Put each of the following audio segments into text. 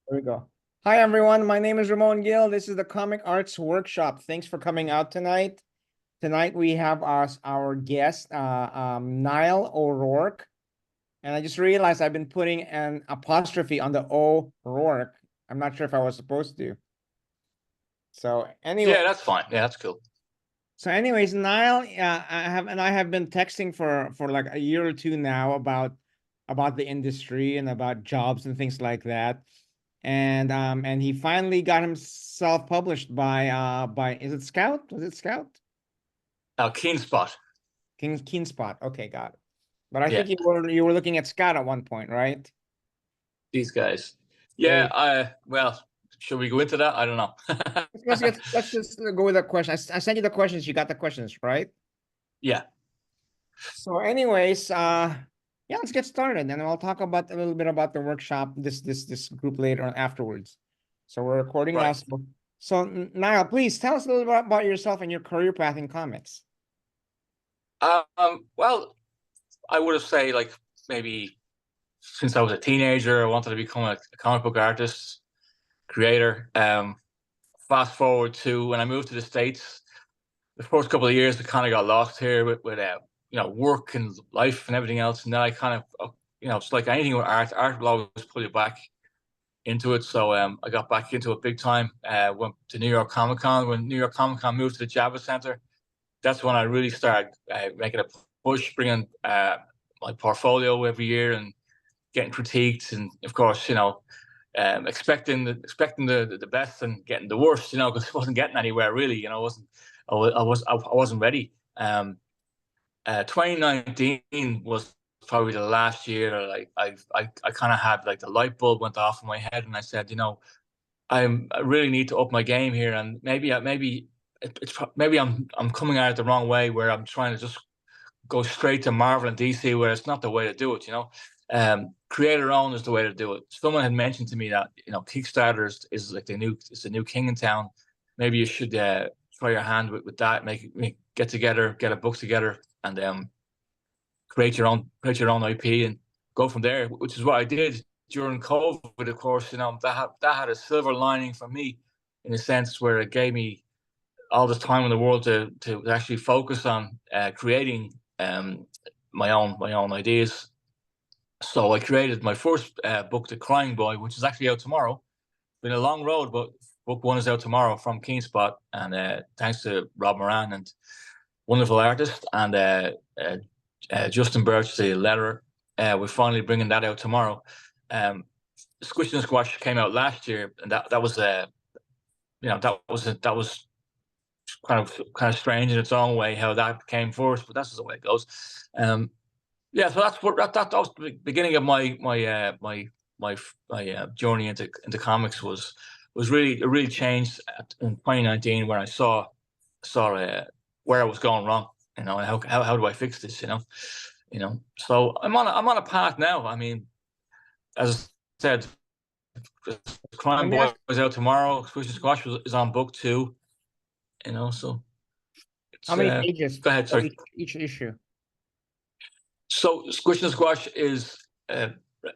There we go. Hi, everyone. My name is Ramon Gill. This is the Comic Arts Workshop. Thanks for coming out tonight. Tonight we have our guest, Niall O'Rourke. And I just realized I've been putting an apostrophe on the O'Rourke. I'm not sure if I was supposed to. So anyway, Yeah, that's fine. Yeah, that's cool. Niall, I have been texting for like a year or two now about the industry and about jobs and things like that. And he finally got himself published by is it Scout? Was it Scout? Keen Spot. Keen Spot. Okay, got it. But I Yeah, think you were looking at Scout at one point, right? these guys. There Yeah, you well, should we go into that? I don't know. let's just go with the question. I sent you the questions, you got the questions, right? Yeah, So anyways, yeah, let's get started and I'll talk about a little bit about the workshop, this group later on afterwards. So we're recording now. right. So Niall, please tell us a little bit about yourself and your career path in comics. Well, I would have say like maybe since I was a teenager, I wanted to become a comic book artist, creator. Fast forward to when I moved to the States, the first couple of years, I kind of got lost here with work and life and everything else, and then I kind of it's like anything with art. Art will always pull you back into it. So I got back into it big time. Went to New York Comic Con. When New York Comic Con moved to the Java Center, that's when I really started making a push, bringing my portfolio every year and getting critiqued, and of course, expecting the best and getting the worst, because I wasn't getting anywhere really. I wasn't ready. 2019 was probably the last year that I kind of had like the light bulb went off in my head, and I said, I really need to up my game here, and maybe I'm coming at it the wrong way, where I'm trying to just go straight to Marvel and DC, where it's not the way to do it. Creator own is the way to do it. Someone had mentioned to me that Kickstarter is like the new king in town. Maybe you should try your hand with that. Get together, get a book together, and create your own IP and go from there. Which is what I did during COVID. Of course, that had a silver lining for me, in a sense where it gave me all this time in the world to actually focus on creating my own ideas. So I created my first book, The Crying Boy, which is actually out tomorrow. Been a long road, but book one is out tomorrow from Keen Spot, and thanks to Rob Moran and wonderful artist, and Justin Birch, the letterer. We're finally bringing that out tomorrow. Squish and Squash came out last year, and that was that was kind of strange in its own way how that came first, but that's just the way it goes. Yeah, so that was the beginning of my journey into comics. Was really, it really changed in 2019 when I saw where I was going wrong. How do I fix this? So I'm on a path now. I mean, as I said, Let Crime me Boy ask, was out tomorrow. Squish and Squash is on book two. So how it's many pages go ahead. for Sorry. each issue? So Squish and Squash is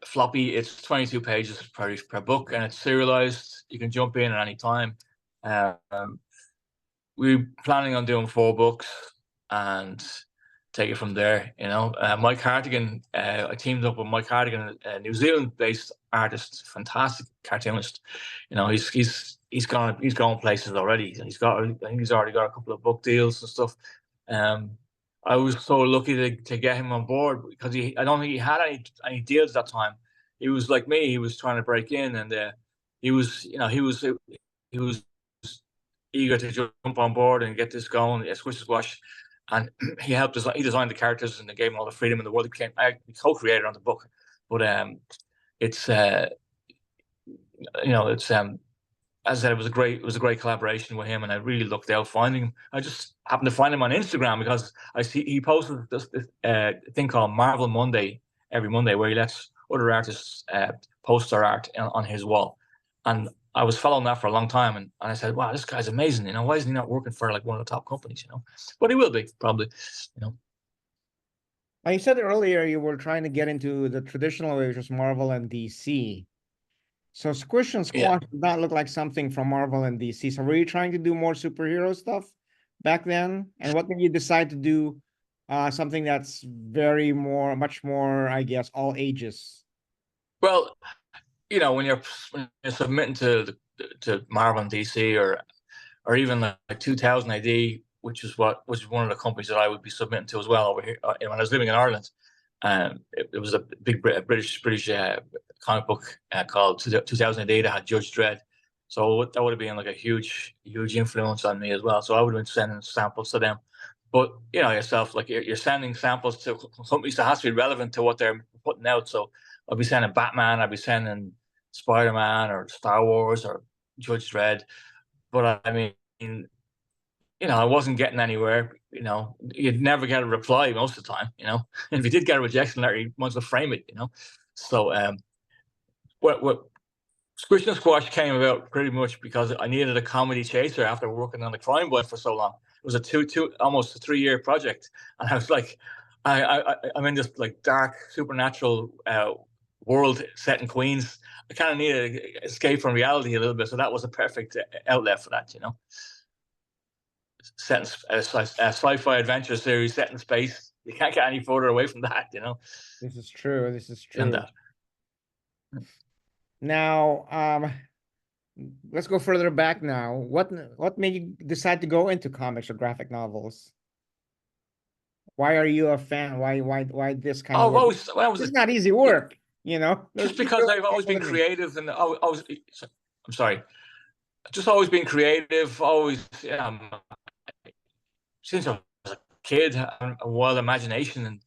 floppy. It's 22 pages per book, and it's serialized. You can jump in at any time. Um, we're planning on doing 4 books and take it from there. Mike Hartigan. I teamed up with Mike Hartigan, a New Zealand-based artist, fantastic cartoonist. He's going places already. I think he's already got a couple of book deals and stuff. Um, I was so lucky to get him on board, because I don't think he had any deals at that time. He was like me. He was trying to break in, and he was eager to jump on board and get this going. Yeah, Squish Squash, and he helped us. He designed the characters and they gave him all the freedom in the world. I co-created on the book, but it's it's as I said, it was a great collaboration with him, and I really looked out finding him. I just happened to find him on Instagram because I see he posted this thing called Marvel Monday every Monday, where he lets other artists post their art on his wall, and I was following that for a long time, and I said, "Wow, this guy's amazing! Why isn't he not working for like one of the top companies? But he will be probably. You know, You said earlier you were trying to get into the traditional way, which was Marvel and DC. So Squish and Yeah. Squash did not look like something from Marvel and DC. So were you trying to do more superhero stuff back then? And what made you decide to do something that's much more, I guess, all ages? Well, when you're submitting to Marvel and DC, or even like 2000 AD, which is one of the companies that I would be submitting to as well over here when I was living in Ireland. It was a big British comic book called 2000 AD that had Judge Dredd. So that would have been like a huge influence on me as well. So I would have been sending samples to them. But yourself, like you're sending samples to companies that has to be relevant to what they're putting out. So I'd be sending Batman, I'd be sending Spider-Man or Star Wars or Judge Dredd. But I mean, I wasn't getting anywhere. You'd never get a reply most of the time. And if you did get a rejection letter, you might as well frame it. So what Squish and Squash came about pretty much because I needed a comedy chaser after working on the Crime Boy for so long. It was a almost a 3-year project, and I was like, I'm in this like dark supernatural world set in Queens. I kind of needed to escape from reality a little bit, so that was a perfect outlet for that. Set in a sci-fi adventure series set in space. You can't get any further away from that. This is true. This is And true. Now, let's go further back now. What made you decide to go into comics or graphic novels? Why are you a fan? Why this kind of I've work? always, when I was It's not easy work, you know. just because I've always been creative, and I'm sorry, just always been creative. Always, since I was a kid, a wild imagination, and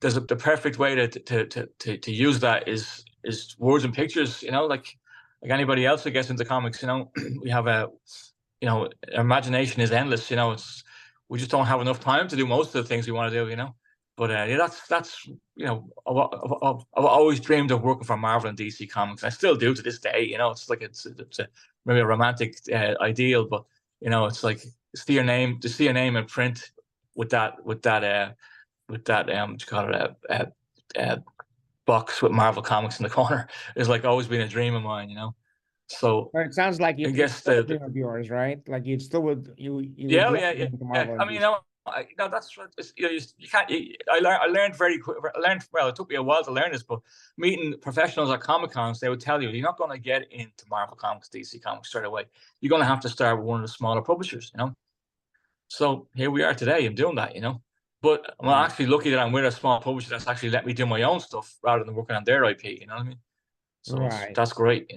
the perfect way to use that is words and pictures. Like anybody else that gets into comics, we have our imagination is endless. We just don't have enough time to do most of the things we want to do. But yeah, that's I've always dreamed of working for Marvel and DC Comics. I still do to this day. It's like it's maybe a romantic ideal, but it's like to see your name in print with that what you call it box with Marvel Comics in the corner is like always been a dream of mine. So But it sounds like I it's guess still a dream of yours, right? Like you still would you would yeah, love yeah, to yeah, get into yeah. Marvel I and mean, DC. that's what you can't. I learned very quick. I learned well. It took me a while to learn this, but meeting professionals at Comic Cons, they would tell you're not going to get into Marvel Comics, DC Comics straight away. You're going to have to start with one of the smaller publishers. So here we are today. I'm doing that. But I'm actually lucky that I'm with a small publisher that's actually let me do my own stuff rather than working on their IP. You know what I mean? So Right. that's great.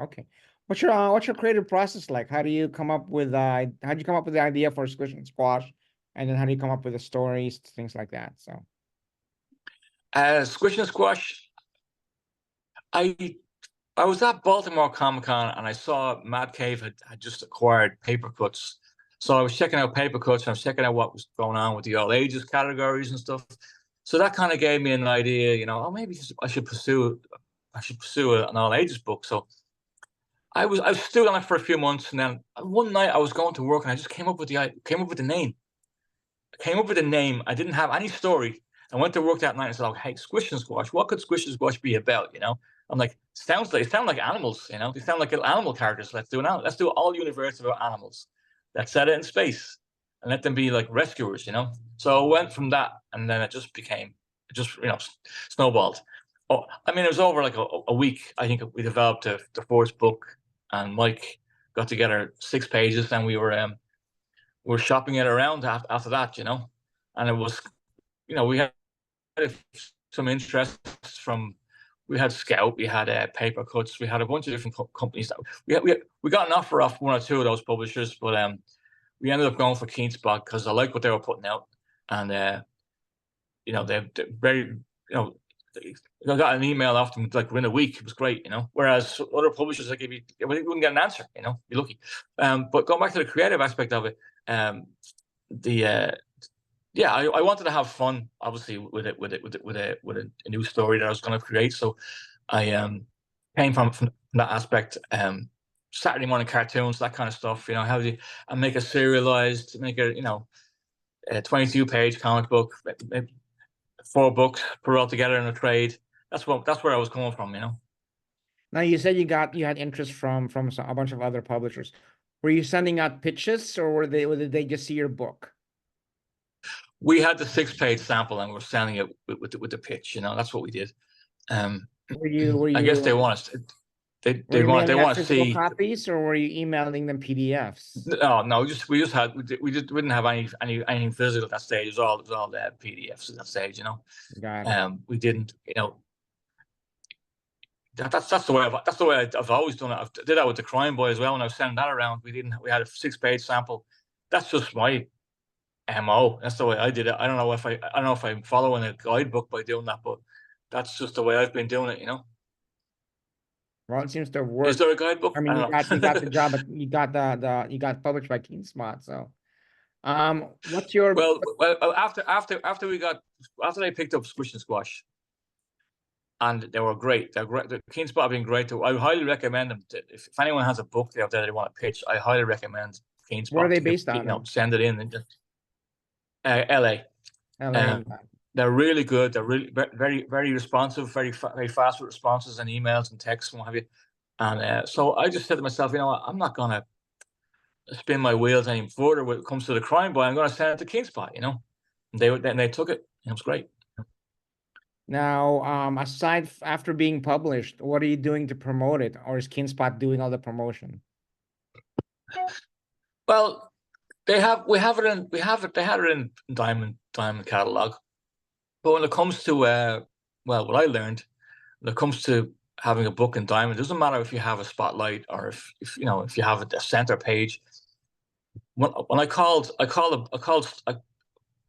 Okay. What's your creative process like? How do you come up with the idea for Squish and Squash? And then how do you come up with the stories, things like that? So Squish and Squash. I I was at Baltimore Comic Con and I saw Mad Cave had just acquired Paper Cuts. So I was checking out Paper Cuts and I was checking out what was going on with the all ages categories and stuff. So that kind of gave me an idea, maybe I should pursue an all ages book. So I was still on it for a few months, and then one night I was going to work and I just came up with the name. I came up with a name. I didn't have any story. I went to work that night and said, "Oh, hey, Squish and Squash. What could Squish and Squash be about?" I'm like, they sound like animals. They sound like little animal characters. Let's do all universe about animals. Let's set it in space and let them be like rescuers. So I went from that, and then it just snowballed. Oh, I mean, it was over like a week. I think we developed the first book, and Mike got together 6 pages, and we were shopping it around after that, and it was, we had some interest from, we had Scout, we had Paper Cuts, we had a bunch of different companies that we got an offer off one or two of those publishers, but we ended up going for Keenspot because I liked what they were putting out, and they're very, I got an email off them like within a week. It was great, Whereas other publishers, like if you wouldn't get an answer, be lucky. But going back to the creative aspect of it, the yeah, I wanted to have fun, obviously, with a new story that I was going to create. So I came from that aspect. Saturday morning cartoons, that kind of stuff. How do you and make a serialized, make a 22-page comic book, maybe 4 books put all together in a trade. That's where I was coming from. Now you said you had interest from a bunch of other publishers. Were you sending out pitches, or or did they just see your book? We had the 6-page sample and we're selling it with the pitch. That's what we did. Were you were I guess you they want us. were you They mailing out want to physical see. copies, or were you emailing them PDFs? No. We just had we didn't have anything physical at that stage. It was all the PDFs at that stage. Got it. We didn't. That's the way I've always done it. I did that with the Crime Boy as well. When I was sending that around, we had a 6-page sample. That's just my MO. That's the way I did it. I don't know if I'm following a guidebook by doing that, but that's just the way I've been doing it. Well, it seems to have Is worked. there a guidebook? I I mean, don't you got the know. job, but you got published by KeenSpot. So, what's your well, after they picked up Squish and Squash, and they were great. They're great. The KeenSpot have been great too. I highly recommend them. If anyone has a book out there they want to pitch, I highly recommend where are KeenSpot they to based out of? send it in. And LA. LA. They're really good. They're really very, very responsive, very fast with responses and emails and texts and what have you. And so I just said to myself, I'm not gonna spin my wheels any further when it comes to the Crime Boy. I'm gonna send it to KeenSpot. And they took it. It was great. Now, after being published, what are you doing to promote it, or is KeenSpot doing all the promotion? Well, they had it in Diamond catalog. But when it comes to what I learned, when it comes to having a book in Diamond, it doesn't matter if you have a spotlight or if you have a center page. When I called,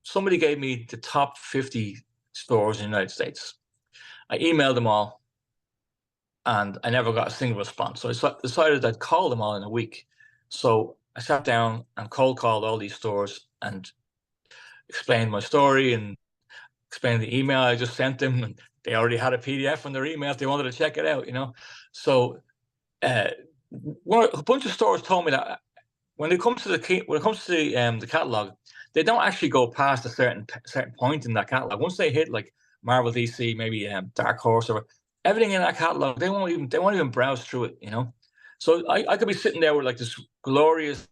somebody gave me the top 50 stores in the United States. I emailed them all, and I never got a single response. So I decided I'd call them all in a week. So I sat down and cold called all these stores and explained my story and explained the email I just sent them, and they already had a PDF on their email if they wanted to check it out. So a bunch of stores told me that when it comes to the catalog, they don't actually go past a certain point in that catalog. Once they hit like Marvel, DC, maybe Dark Horse, or everything in that catalog, they won't even browse through it. So I could be sitting there with like this glorious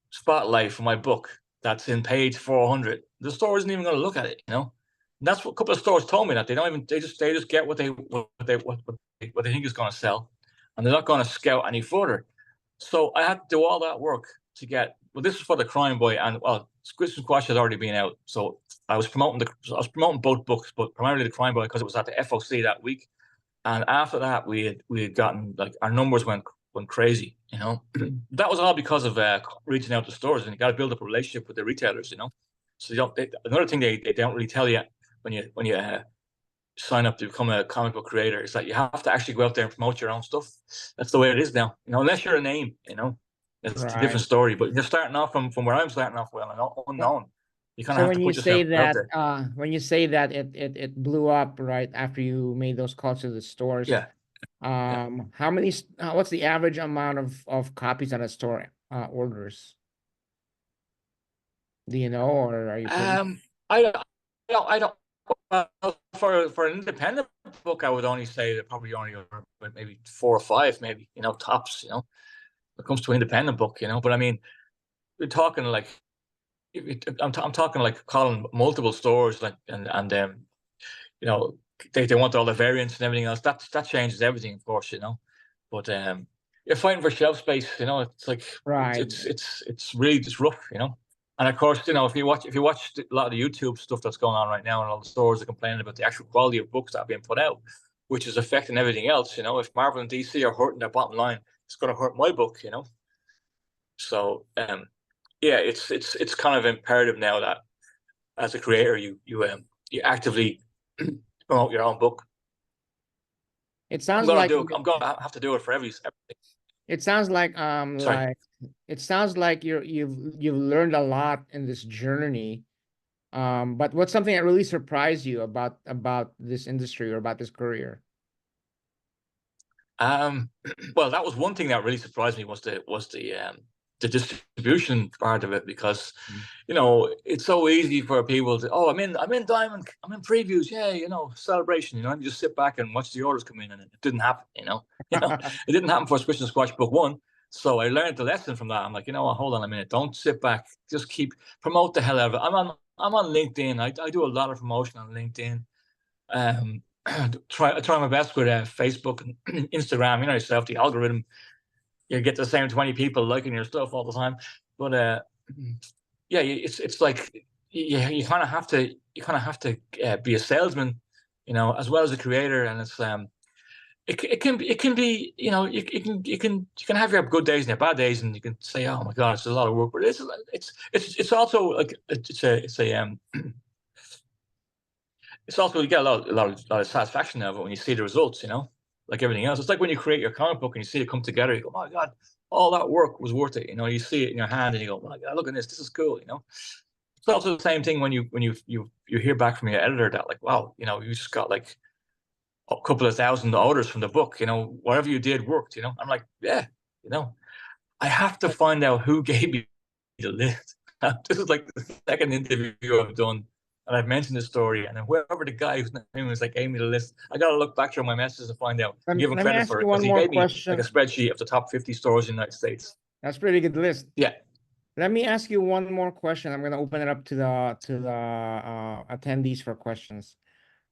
spotlight for my book that's in page 400. The store isn't even going to look at it. And that's what a couple of stores told me, that they just get what they think is going to sell, and they're not going to scout any further. So I had to do all that work to get. Well, this was for the Crime Boy, and Squish and Squash had already been out, so I was promoting both books, but primarily the Crime Boy because it was at the FOC that week. And after that, we had gotten, like, our numbers went crazy. That was all because of reaching out to stores, and you got to build up a relationship with the retailers. So another thing they don't really tell you when you sign up to become a comic book creator is that you have to actually go out there and promote your own stuff. That's the way it is now. Unless you're a name, it's a different Right. story. But you're starting off from where I'm starting off, unknown. You kind So of have to put yourself out there. when you say that it blew up right after you made those calls to the stores, Yeah. how many? What's the average amount of copies that a store orders? Do you know, or are you pretty? I don't. For an independent book, I would only say that probably only maybe 4 or 5, maybe tops. When it comes to an independent book, but I mean, we're talking like I'm talking like calling multiple stores, like and they want all the variants and everything else. That changes everything, of course. But you're fighting for shelf space. It's like Right. it's really just rough. And of course, if you watch a lot of the YouTube stuff that's going on right now, and all the stores are complaining about the actual quality of books that are being put out, which is affecting everything else. If Marvel and DC are hurting their bottom line, it's going to hurt my book. So yeah, it's kind of imperative now that as a creator, you actively promote your own book. It sounds like I'm gonna have to do it for everything. it sounds like Sorry. it sounds like you've learned a lot in this journey. But what's something that really surprised you about this industry or about this career? Well, that was one thing that really surprised me was the the distribution part of it, because it's so easy for people to, oh, I'm in Diamond, I'm in previews, yeah, celebration, and you just sit back and watch the orders come in, and it didn't happen, it didn't happen for Squish and Squash book 1. So I learned the lesson from that. I'm like, hold on a minute, don't sit back, just keep promote the hell out of it. I'm on LinkedIn. I do a lot of promotion on LinkedIn. I try my best with Facebook and Instagram. Yourself, the algorithm, you get the same 20 people liking your stuff all the time. But yeah, it's like you kind of have to be a salesman, as well as a creator, and it's it can be, you can have your good days and your bad days, and you can say, oh my god, it's a lot of work, but it's also like it's also, you get a lot of satisfaction out of it when you see the results, like everything else. It's like when you create your comic book and you see it come together, you go, oh my god, all that work was worth it. You see it in your hand and you go, oh my god, look at this is cool. It's also the same thing when you hear back from your editor that, like, wow, you just got like a couple of thousand orders from the book, whatever you did worked. I'm like, yeah, I have to find out who gave me the list. This is like the second interview I've done, and I've mentioned this story, and then whoever the guy whose name was, like, gave me the list, I got to look back through my messages to find out and give him Let me credit ask for you it, because one he more gave me like a question. spreadsheet of the top 50 stores in the United States. That's pretty good list. Yeah. Let me ask you one more question. I'm gonna open it up to the attendees for questions.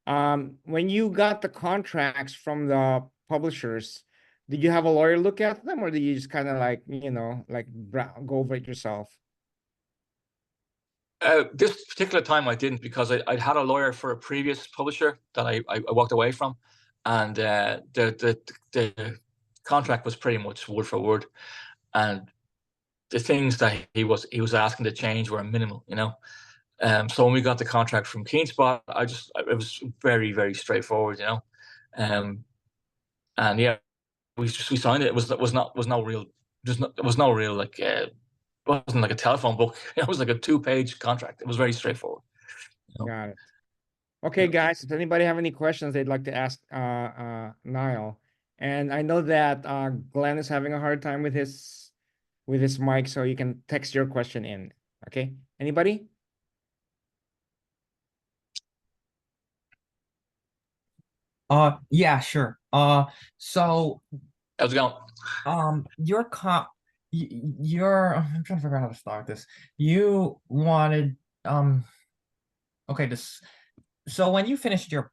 When you got the contracts from the publishers, did you have a lawyer look at them, or did you just kind of like, go over it yourself? This particular time I didn't, because I'd had a lawyer for a previous publisher that I walked away from, and the contract was pretty much word for word, and the things that he was asking to change were minimal, So when we got the contract from Keenspot, it was very, very straightforward, and yeah, we signed it. It was no real, it was no real, like, it wasn't like a telephone book. It was like a 2-page contract. It was very straightforward. Got it. Okay, guys, if anybody have any questions they'd like to ask Niall, and I know that Glenn is having a hard time with his mic, so you can text your question in. Okay, anybody? Yeah, sure. So, How's it going? your your I'm trying to figure out how to start this. You wanted, okay, so when you finished your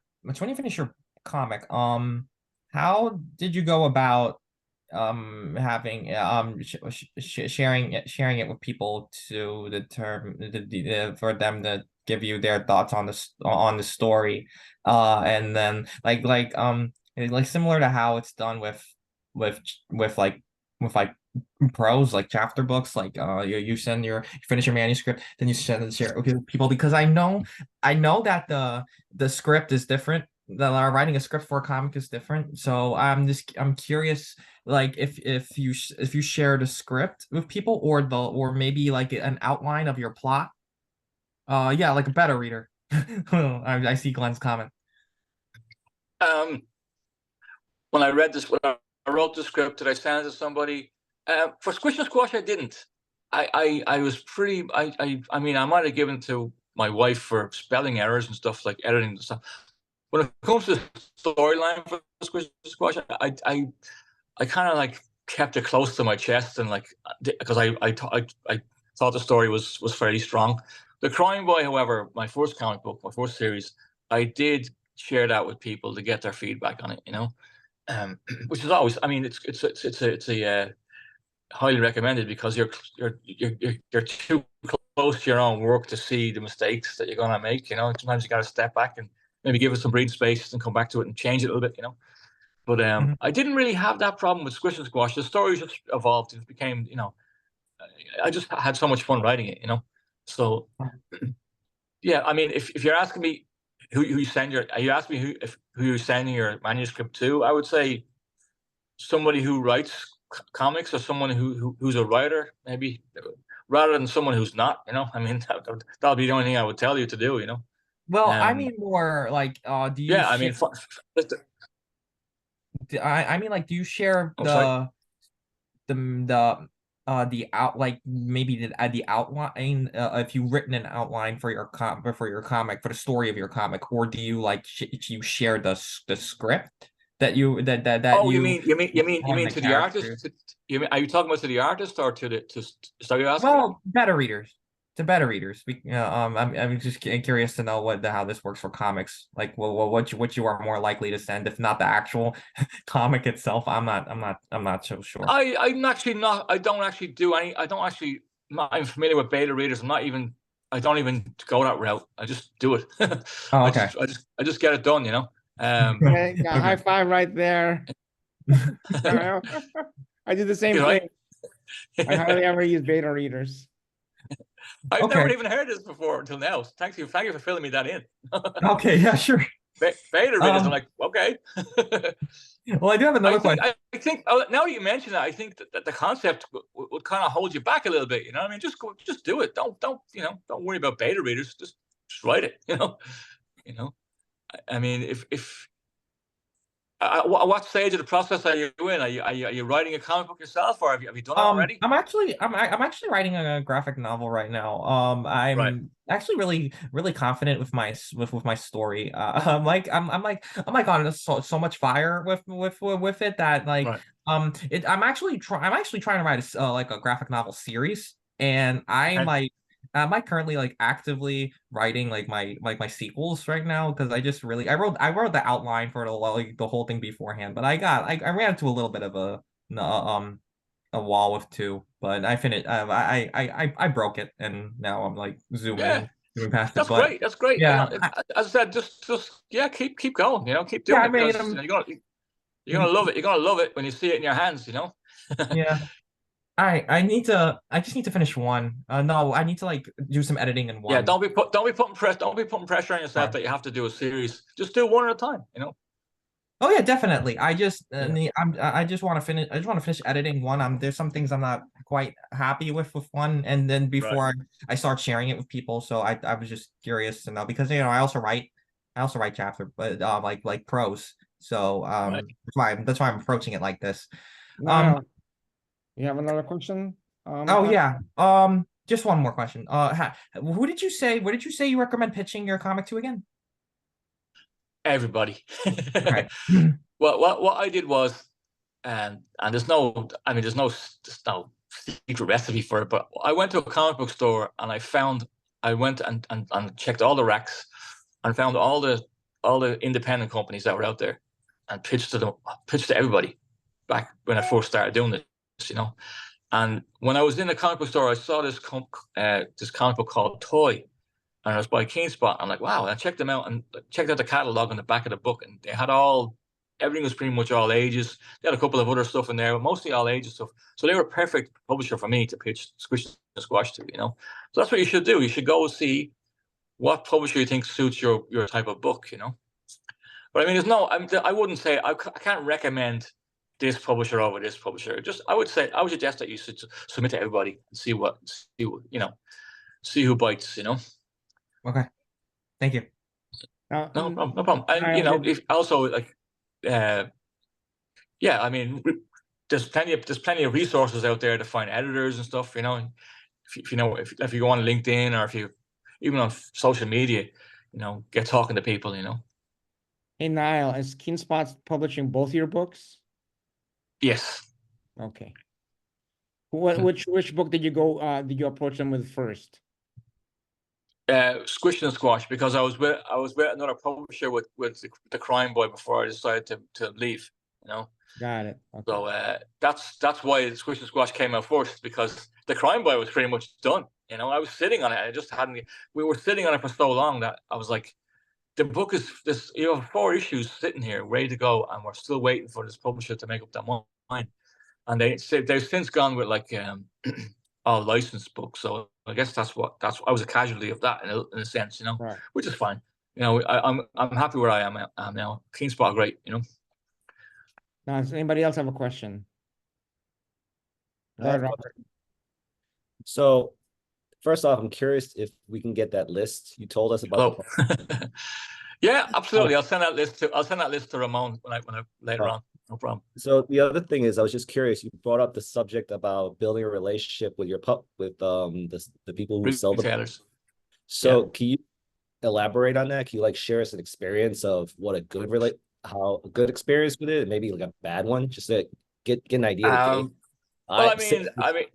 comic, how did you go about having sharing it with people to determine for them to give you their thoughts on the story, and then like similar to how it's done with like prose, like chapter books, like you finish your manuscript, then you send and share it with people, because I know that the script is different. Writing a script for a comic is different, so I'm curious, like, if you shared a script with people, or maybe like an outline of your plot. Yeah, like a beta reader. I see Glenn's comment. Um, when I wrote the script, did I send it to somebody? For Squish and Squash, I didn't. I was pretty. I mean, I might have given it to my wife for spelling errors and stuff, like editing and stuff. When it comes to storyline for Squish and Squash, I kind of like kept it close to my chest, and like, because I thought the story was fairly strong. The Crying Boy, however, my first comic book, my first series, I did share that with people to get their feedback on it, which is always, I mean, it's a highly recommended, because you're too close to your own work to see the mistakes that you're gonna make. Sometimes you got to step back and maybe give it some breathing space and come back to it and change it a little bit. But I didn't really have that problem with Squish and Squash. The story just evolved. It became, I just had so much fun writing it. So yeah, I mean, if you're asking me who you send your, you ask me who you're sending your manuscript to, I would say somebody who writes comics, or someone who's a writer, maybe, rather than someone who's not. I mean, that'll be the only thing I would tell you to do. Well, I mean more like, do you Yeah, I mean, I mean, like, do you share oh, sorry. the maybe the outline, if you've written an outline for your comic, for the story of your comic, or do you you share the script that Oh, you you mean the to the characters? artist? You mean, are you talking about to the artist or to the to? So you're asking me? Well, beta readers. To beta readers. I'm just curious to know how this works for comics. Like, what you are more likely to send, if not the actual comic itself. I'm not so sure. I'm actually not. I don't actually do any. I don't actually. I'm familiar with beta readers. I'm not even. I don't even go that route. I just do it. Oh, okay. I just get it done. You know. Okay, got Okay. high five right there. Niall. I do the same You know, thing. I hardly ever use beta readers. I've Okay. never even heard this before until now. Thank you for filling me that in. Okay, yeah, sure. Beta readers. I'm like, okay. Well, I do have another question. I think now that you mention that, I think that the concept would kind of hold you back a little bit. You know what I mean? Just do it. Don't don't worry about beta readers. Just write it. You know. I mean, if what stage of the process are you in? Are you writing a comic book yourself, or have you done it already? I'm actually writing a graphic novel right now. Right. I'm actually really confident with my story. I'm like on so much fire with it that Right. I'm actually trying to write like a graphic novel series, and Okay. I'm like currently like actively writing like my sequels right now, because I wrote the outline for the whole thing beforehand, but I ran into a little bit of a wall with two, but I finished. I broke it, and now I'm like Yeah. zooming past it. That's But great. That's great. You yeah, know, as I said, just yeah, keep going. You know, keep yeah, doing I it mean, because you're gonna love it. You're gonna love it when you see it in your hands. You know. yeah. I just need to finish one. No, I need to like do some editing in Yeah, one. don't be putting pressure on yourself Right. that you have to do a series. Just do one at a time. You know. Oh yeah, definitely. Yeah. I just want to finish. I just want to finish editing one. There's some things I'm not quite happy with one, and then Right. before I start sharing it with people, so I was just curious to know, because I also write chapter, but like prose. So Right. that's why I'm approaching it like this. Um. Niall, you have another question? Oh yeah. Just one more question. Who did you say? What did you say you recommend pitching your comic to again? Everybody. Okay. Well, what I did was, and there's no secret recipe for it, but I went to a comic book store and I went and checked all the racks and found all the independent companies that were out there and pitched to everybody back when I first started doing this, you know. And when I was in the comic book store, I saw this comic book called Toy, and it was by KeenSpot. I'm like, wow! And I checked them out and checked out the catalog on the back of the book, and they had everything was pretty much all ages. They had a couple of other stuff in there, but mostly all ages stuff. So they were a perfect publisher for me to pitch Squish and Squash to, you know. So that's what you should do. You should go see what publisher you think suits your type of book, you know. But I mean, I wouldn't say I can't recommend this publisher over this publisher. I would suggest that you should submit to everybody and see what you know, see who bites, you know. Okay. Thank you. No problem, no problem. And you know, if also like, yeah, I mean, there's plenty of resources out there to find editors and stuff. You know, if you go on LinkedIn, or if you even on social media, you know, get talking to people. You know. Hey Niall, is KeenSpot publishing both your books? Yes. Okay. Which book did you approach them with first? Squish and Squash, because I was with another publisher with the Crime Boy before I decided to leave. You know. Got it. Okay. So that's why Squish and Squash came out first, because the Crime Boy was pretty much done. You know, I was sitting on it. I just hadn't. We were sitting on it for so long that I was like, the book is this. You know, 4 issues sitting here ready to go, and we're still waiting for this publisher to make up their mind. And they've since gone with like all licensed books. So I guess I was a casualty of that in a sense, you know, Right. which is fine. You know, I'm happy where I am now. KeenSpot, great, you know. Now, does anybody else have a question? Go ahead, Robert. So, first off, I'm curious if we can get that list you told us about. Yeah, absolutely. I'll send that list to Ramon when I later on. No problem. So the other thing is, I was just curious. You brought up the subject about building a relationship with the people who sell the. Retailers. So can you elaborate on that? Can you like share us an experience of what how a good experience with it, and maybe like a bad one, just to get an idea of the game. Well, I mean,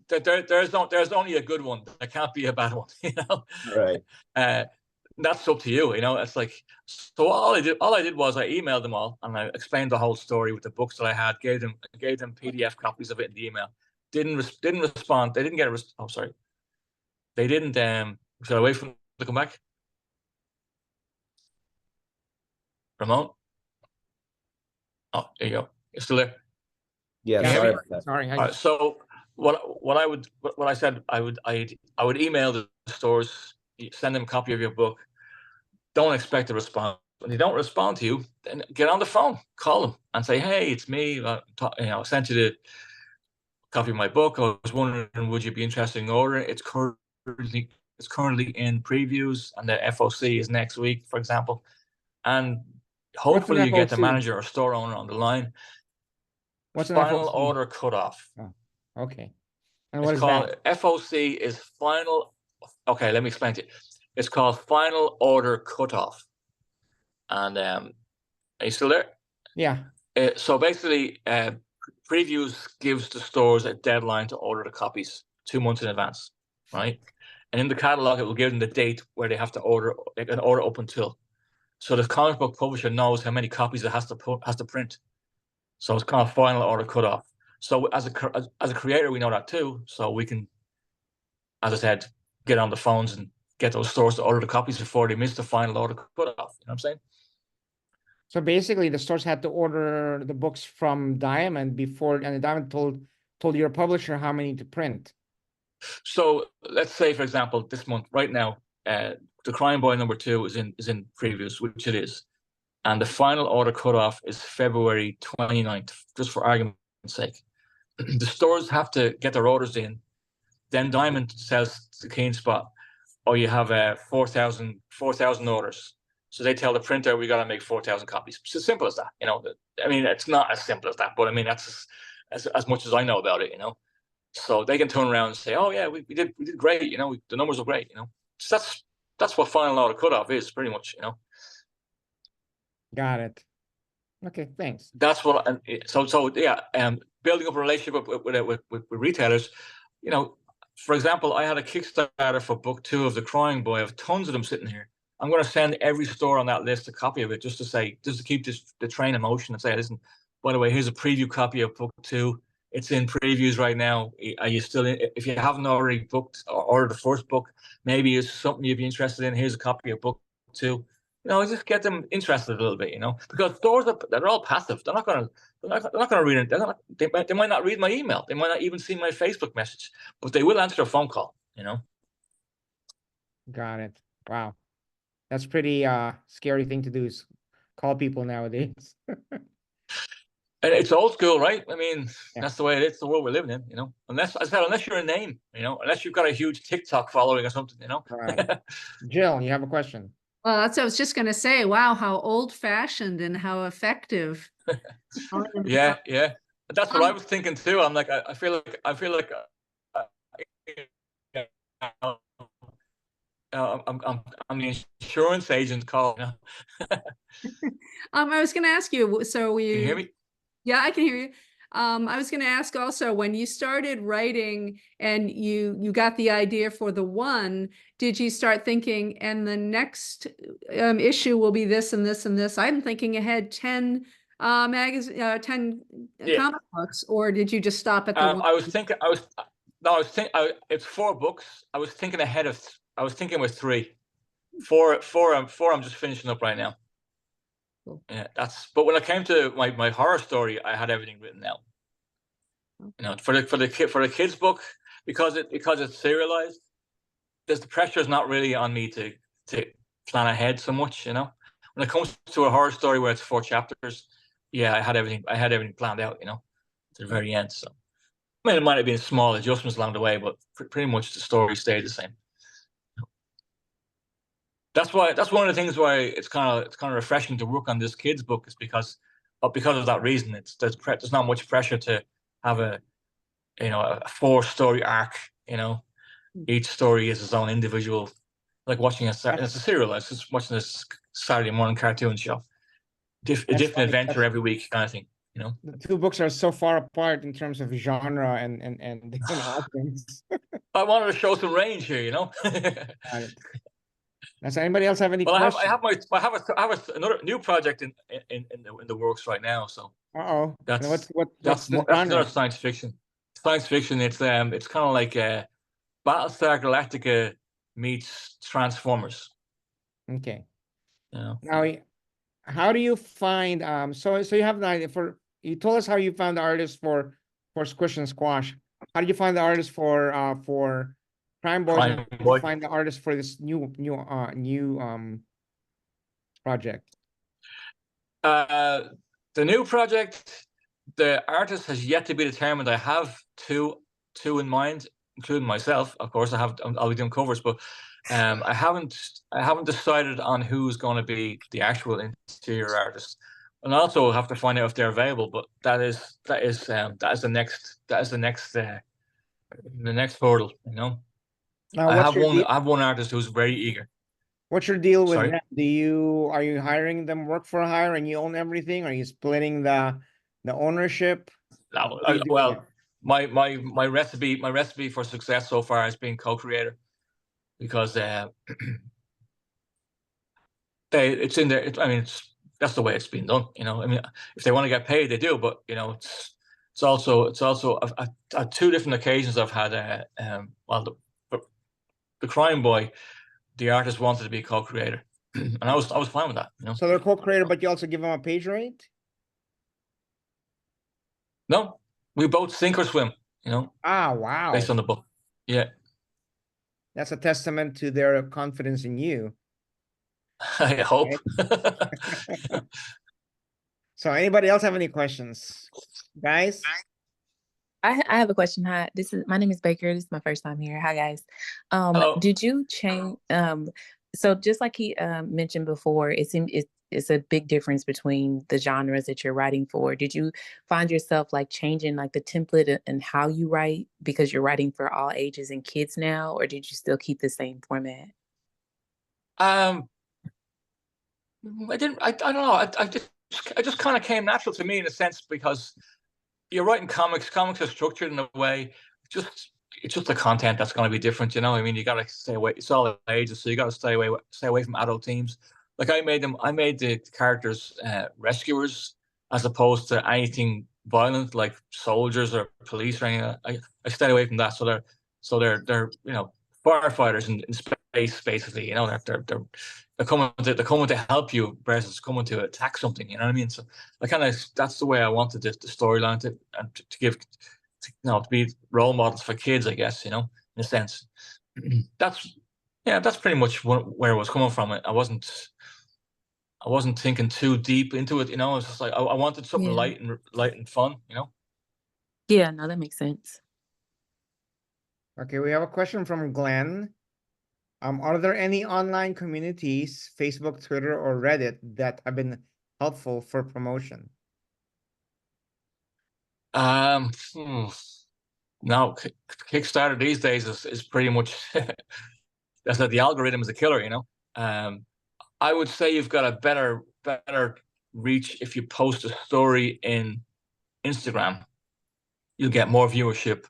there's only a good one. There can't be a bad one, you know. Right. That's up to you, you know. It's like, so all I did was I emailed them all and I explained the whole story with the books that I had. Gave them PDF copies of it in the email. Didn't respond. They didn't get a oh, sorry. They didn't. Should I wait for them to come back? Ramon. Oh, there you go. You're still there. Yeah. Yeah, Sorry about that. sorry. All right, so what I said I would email the stores, send them a copy of your book. Don't expect a response. When they don't respond to you, then get on the phone, call them, and say, "Hey, it's me. I sent you the copy of my book. I was wondering, would you be interested in ordering? It's currently in previews, and the FOC is next week, for example. And hopefully, you get the FOC? manager or store owner on the line. What's an Final FOC? order cutoff. Oh, okay. And It's what is called that? FOC is final. Okay, let me explain to you. It's called final order cutoff. And are you still there? Yeah. So basically, previews gives the stores a deadline to order the copies 2 months in advance, right? And in the catalog, it will give them the date where they have to order. They can order up until. So the comic book publisher knows how many copies it has to print. So it's called final order cutoff. So as a creator, we know that too. So we can, as I said, get on the phones and get those stores to order the copies before they miss the final order cutoff. You know what I'm saying? So basically, the stores had to order the books from Diamond before, and the Diamond told your publisher how many to print. So let's say, for example, this month, right now, the Crying Boy #2 is in previews, which it is, and the final order cutoff is February 29th, just for argument's sake. The stores have to get their orders in. Then Diamond says to Keen Spot, "Oh, you have 4,000 orders." So they tell the printer, "We got to make 4,000 copies." It's as simple as that, you know. I mean, it's not as simple as that, but I mean that's as much as I know about it, you know. So they can turn around and say, "Oh yeah, we did great, you know. The numbers were great, you know." So that's what final order cutoff is, pretty much, you know. Got it. Okay, thanks. That's what. So yeah, building up a relationship with retailers, you know. For example, I had a Kickstarter for book 2 of The Crying Boy. I have tons of them sitting here. I'm going to send every store on that list a copy of it, just to keep the train in motion and say, "Listen, by the way, here's a preview copy of book 2. It's in previews right now. Are you still in? If you haven't already booked or ordered the first book, maybe it's something you'd be interested in. Here's a copy of book 2." You know, just get them interested a little bit, you know, because stores they're all passive. They're not going to read it. They might not read my email. They might not even see my Facebook message, but they will answer a phone call, you know. Got it. Wow. That's pretty scary thing to do, is call people nowadays. And it's old school, right? I mean, Yeah. that's the way it is. The world we're living in, you know. Unless you're a name, you know, unless you've got a huge TikTok following or something, you know. Right. Jill, you have a question? Well, that's what I was just going to say. Wow, how old-fashioned and how effective. Yeah. That's what I was thinking too. I'm like, I feel like I'm the insurance agent call. You know? I was going to ask you, so Can you hear me? Yeah, I can hear you. I was going to ask also, when you started writing and you got the idea for the one, did you start thinking, and the next issue will be this and this and this? I'm thinking ahead 10 10 comic books, or did you just stop at the one? It's 4 books. I was thinking with 3. 4 I'm just finishing up right now. Cool. Yeah, but when it came to my horror story, I had everything written out. Okay. You know, for the kids book, because it's serialized, the pressure is not really on me to plan ahead so much, you know. When it comes to a horror story where it's 4 chapters, yeah, I had everything planned out, you know, to the very end. So I mean, it might have been small adjustments along the way, but pretty much the story stayed the same. That's one of the things why it's kind of refreshing to work on this kids book, is because but because of that reason, there's not much pressure to have a 4-story arc. Each story is its own individual, like watching it's a serial. It's just watching this Saturday morning cartoon show, a different adventure every week, kind of thing. The two books are so far apart in terms of genre and different audience. I wanted to show some range here. Got it. Does anybody else have any questions? I have another new project in the works right now. So what's that's the genre? another science fiction. Science fiction. It's kind of like Battlestar Galactica meets Transformers. Okay. Now, how do you find so you have an idea you told us how you found the artist for Squish and Squash. How did you find the artist for Crime Boys? And how did you find the artist for this new project? The new project, the artist has yet to be determined. I have two in mind, including myself. Of course, I'll be doing covers, but I haven't decided on who's going to be the actual interior artist, and I also have to find out if they're available. But that is the next hurdle. Now, I have one artist who's very eager. What's your deal with them? Are you hiring them work for hire and you own everything? Are you splitting the ownership? No, my recipe for success so far has been co-creator, because it's in there. That's the way it's been done. If they want to get paid, they do. But it's also at 2 different occasions I've had the Crime Boy, the artist wanted to be co-creator, and I was fine with that. So they're co-creator, but you also give them a page rate? No, we both sink or swim. Wow. Based on the book. Yeah. That's a testament to their confidence in you. I hope. Right? So anybody else have any questions? Guys? I have a question. Hi, my name is Baker. This is my first time here. Hi guys. Hello. Did you change so just like he mentioned before, it's a big difference between the genres that you're writing for. Did you find yourself like changing like the template and how you write because you're writing for all ages and kids now, or did you still keep the same format? I don't know. I just kind of came natural to me in a sense, because you're writing comics. Comics are structured in a way. It's just the content that's going to be different. You got to stay away. It's all ages, so you got to stay away from adult themes. Like I made the characters rescuers as opposed to anything violent like soldiers or police or anything. I stayed away from that. So they're firefighters in space, basically. They're coming to help you versus coming to attack something. You know what I mean? So that's the way I wanted the storyline to give, to be role models for kids, I guess. In a sense. That's pretty much where it was coming from. I wasn't thinking too deep into it. It was just like I wanted something light and fun. Yeah, no, that makes sense. Okay, we have a question from Glenn. Are there any online communities, Facebook, Twitter, or Reddit, that have been helpful for promotion? No, Kickstarter these days is pretty much that's like the algorithm is a killer. I would say you've got a better reach if you post a story in Instagram. You'll get more viewership,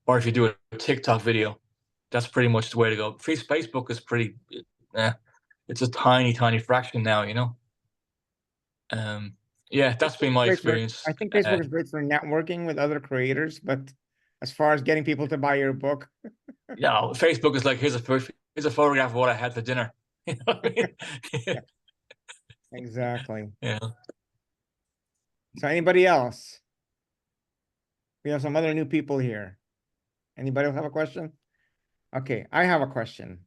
or if you do a TikTok video, that's pretty much the way to go. Facebook is pretty, it's a tiny fraction now. That's been my experience. I think Facebook is great for networking with other creators, but as far as getting people to buy your book, Facebook is like, here's a photograph of what I had for dinner. You know what I mean? Yeah. Exactly. Yeah. So anybody else? We have some other new people here. Anybody else have a question? Okay, I have a question.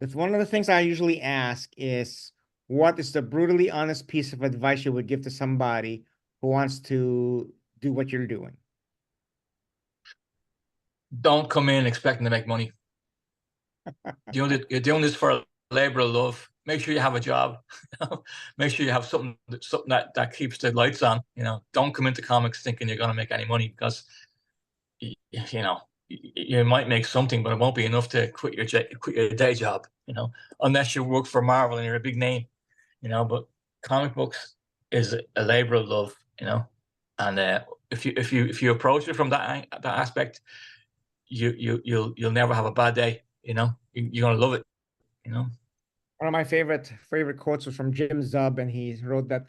If one of the things I usually ask is, what is the brutally honest piece of advice you would give to somebody who wants to do what you're doing? Don't come in expecting to make money. You're doing this for a labor of love. Make sure you have a job. Make sure you have something that keeps the lights on. Don't come into comics thinking you're going to make any money, because you might make something, but it won't be enough to quit your day job. Unless you work for Marvel and you're a big name. But comic books is a labor of love. And if you approach it from that aspect, you'll never have a bad day. You're gonna love it. One of my favorite quotes was from Jim Zub, and he wrote that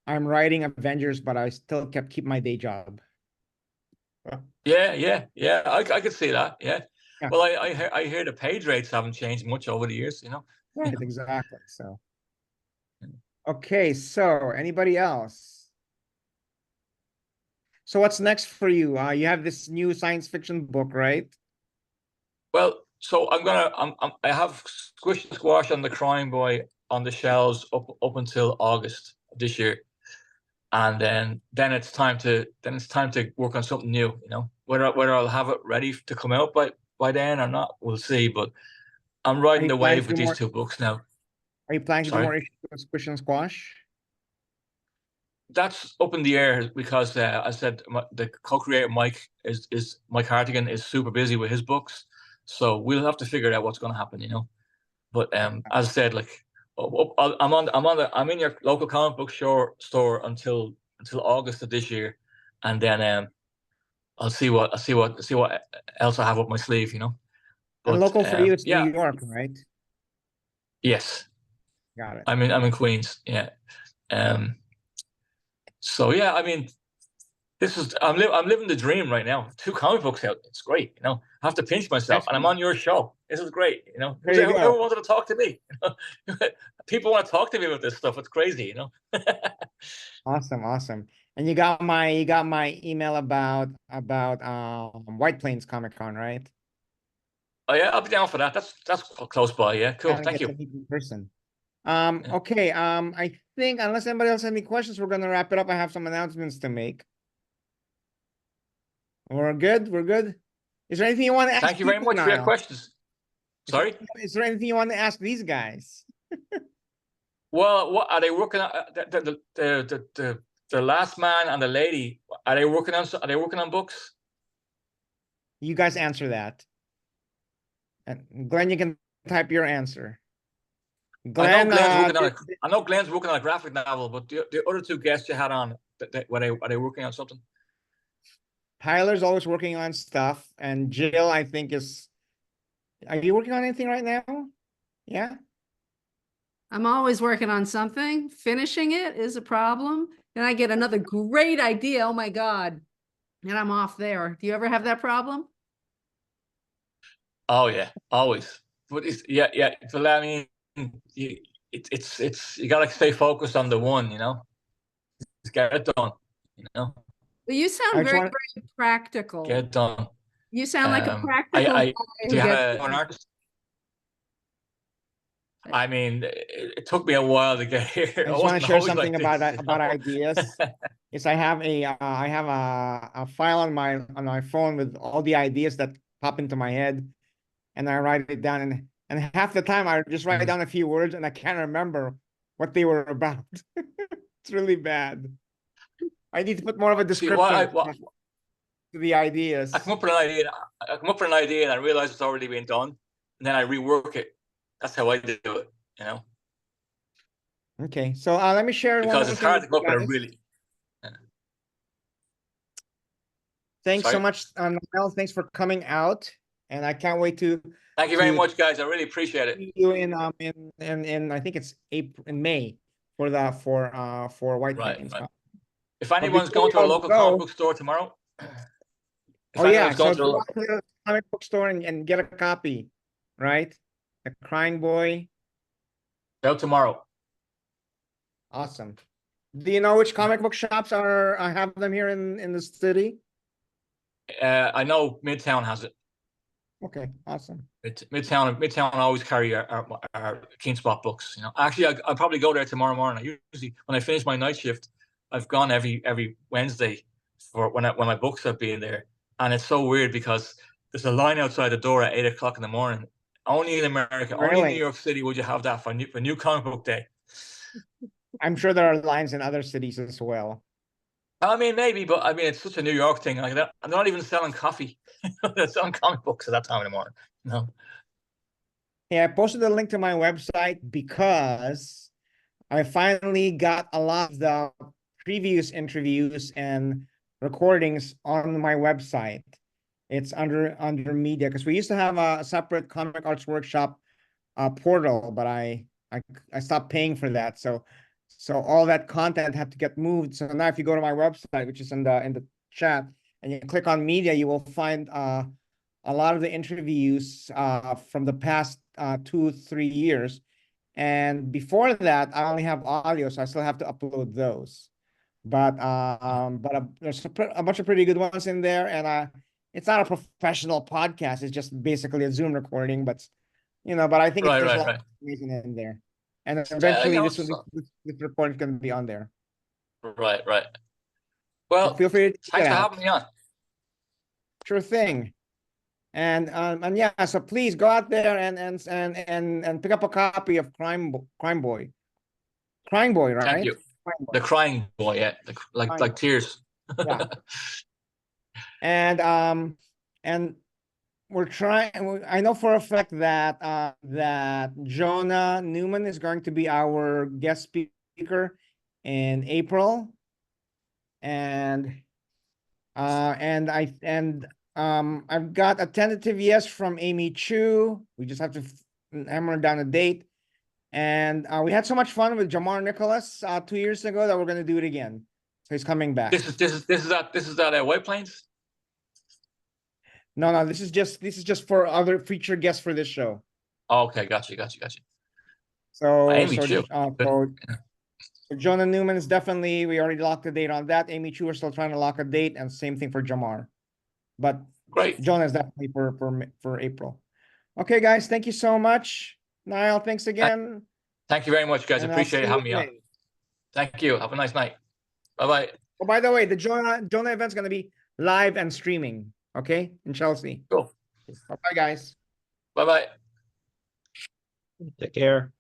I'm writing Avengers, but I still keep my day job. Yeah. I could see that. Yeah. Yeah. Well, I hear the page rates haven't changed much over the years. Right, exactly. So, okay. So, anybody else? So, what's next for you? You have this new science fiction book, right? Well, so I have Squish and Squash and the Crying Boy on the shelves up until August of this year, and then it's time to work on something new. Whether I'll have it ready to come out by then or not, we'll see. But I'm riding the wave with these two books now. Are you planning to do more issues with Squish and Squash? That's up in the air, because I said the co-creator Mike Hartigan is super busy with his books. So we'll have to figure out what's going to happen, But as I said, like I'm in your local comic book store until August of this year, and then I'll see what else I have up my sleeve, But, and local for you, it's yeah. New York, right? Yes. Got it. I'm in Queens. Yeah. So yeah, I mean, I'm living the dream right now. 2 comic books out. It's great. I have to pinch myself. And I'm on your show. This is great. Whoever wanted to talk to me. People want to talk to me about this stuff. It's crazy. Awesome. And you got my email about White Plains Comic Con, right? Oh yeah, I'll be down for that. That's close by. Yeah, cool. Thank you. In person. Okay. I think unless anybody else has any questions, we're gonna wrap it up. I have some announcements to make. We're good. Is there anything you want to ask? Thank you very much for your questions. Sorry? Is there anything you want to ask these guys? Well, what are they working on? The last man and the lady, are they working on books? You guys answer that. And Glenn, you can type your answer. Glenn, I know Glenn's working on a graphic novel, but the other 2 guests you had on, are they working on something? Tyler's always working on stuff, and Jill, I think, are you working on anything right now? Yeah. I'm always working on something. Finishing it is a problem. Then I get another great idea. Oh my God. And I'm off there. Do you ever have that problem? Oh yeah, always. But yeah. But I mean, it's you gotta stay focused on the one, Just get it done, Well, you sound very practical. Get it done. You sound like a practical guy do you have an artist? I mean, it took me a while to get here. I just want to share something about ideas. Yes, I have a file on my phone with all the ideas that pop into my head, and I write it down. And half the time I just write down a few words and I can't remember what they were about. It's really bad. I need to put more of a description to the ideas. I come up with an idea and I realize it's already been done, and then I rework it. That's how I do it, Okay, so let me share because it's hard to come up with a really. Thanks so much, Niall. Thanks for coming out, and I can't wait to. Thank you very much, guys. I really appreciate it. See you in I think it's May for White Plains. Right. If anyone's going to a local comic book store tomorrow. So go to the comic book store and get a copy, right? The Crying Boy. Out tomorrow. Awesome. Do you know which comic book shops I have them here in the city? I know Midtown has it. Okay, awesome. Midtown always carry our Keen Spot books. Actually, I'll probably go there tomorrow morning. Usually, when I finish my night shift, I've gone every Wednesday for when my books have been there, and it's so weird because there's a line outside the door at 8 o'clock in the morning Only in America. Only in Really? New York City would you have that for New Comic Book Day. I'm sure there are lines in other cities as well. I mean, maybe, but I mean, it's such a New York thing. Like, they're not even selling coffee. They're selling comic books at that time in the morning. No. Yeah, I posted a link to my website because I finally got a lot of the previous interviews and recordings on my website. It's under media, because we used to have a separate Comic Arts Workshop portal, but I stopped paying for that. So all that content had to get moved. So now if you go to my website, which is in the chat, and you click on media, you will find a lot of the interviews from the past 2-3 years. And before that, I only have audio, so I still have to upload those. But there's a bunch of pretty good ones in there, and it's not a professional podcast. It's just basically a Zoom recording, but but I think Right, there's a right, lot right. of information in there. And Yeah, eventually you know, this recording is going to be on there. right, right. So Well, feel free to check thanks it for out. having me on. Sure thing. And yeah, so please go out there and pick up a copy of Crime Boy, right? Thank you. Crime Boy. The crying boy, yeah, Crying like Boy. tears. Yeah. And we're trying. I know for a fact that that Jonah Newman is going to be our guest speaker in April, and I've got a tentative yes from Amy Chu. We just have to hammer down a date. And we had so much fun with Jamar Nicholas 2 years ago that we're going to do it again. So he's coming back. This is that White Plains. No, this is just for other featured guests for this show. Oh, okay, gotcha. So Amy Chu. So Jonah Newman is definitely, we already locked a date on that. Amy Chu, we're still trying to lock a date, and same thing for Jamar. But Great. Jonah is definitely for April. Okay, guys, thank you so much. Niall, thanks again. Thank you very much, guys. And I'll Appreciate see having me you on. later. Thank you. Have a nice night. Bye-bye. Oh, by the way, the Jonah event's going to be live and streaming, okay, in Chelsea. Cool. Bye-bye, guys. Bye-bye. Take care.